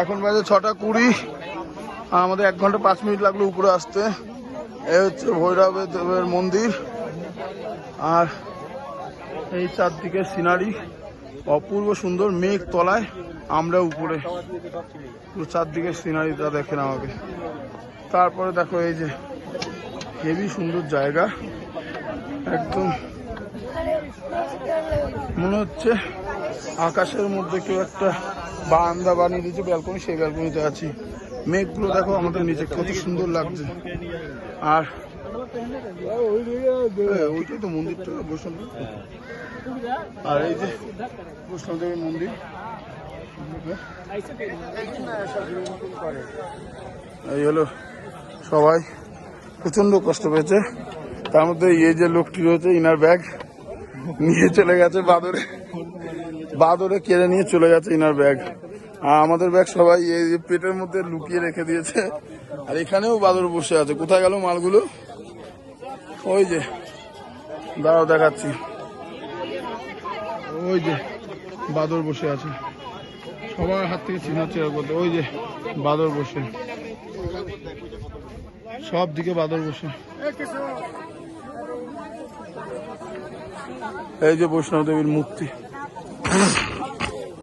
এখন বাজে 6:20। আমাদের 1 ঘন্টা 5 মিনিট লাগলো উপরে আসতে। এই হচ্ছে ভৈরব দেবের মন্দির। আর এই চারদিকে সিনারি অপূর্ব সুন্দর। মেঘ তলায়, আমরা উপরে, পুরো চারদিকে সিনারিটা দেখেন আমাকে। তারপরে দেখো এই যে হেভি সুন্দর জায়গা, একদম মনে হচ্ছে আকাশের মধ্যে কেউ একটা বারান্দা বানিয়ে দিয়েছে, ব্যালকনি, সেই ব্যালকনিতে আছি। মেঘগুলো দেখো আমাদের নিচে কত সুন্দর লাগছে। আর ওইটাই তো মন্দিরটা, বৈষ্ণব। আর এই যে বৈষ্ণব দেবের মন্দির। এই হলো, সবাই প্রচন্ড কষ্ট পেয়েছে। তার মধ্যে এই যে লোকটি রয়েছে, ইনার ব্যাগ নিয়ে চলে গেছে বাদরে কেড়ে নিয়ে চলে গেছে ইনার ব্যাগ। আর আমাদের ব্যাগ সবাই এই যে পেটের মধ্যে লুকিয়ে রেখে দিয়েছে। আর এখানেও বাদর বসে আছে। কোথায় গেল মালগুলো? ওই যে দাঁড়াও দেখাচ্ছি, ওই যে বাদর বসে আছে। সবার হাত থেকে চিনাচেরা করতে, ওই যে বাদর বসে, সব দিকে বাদর বসে। এই যে বৈষ্ণব দেবীর মূর্তি।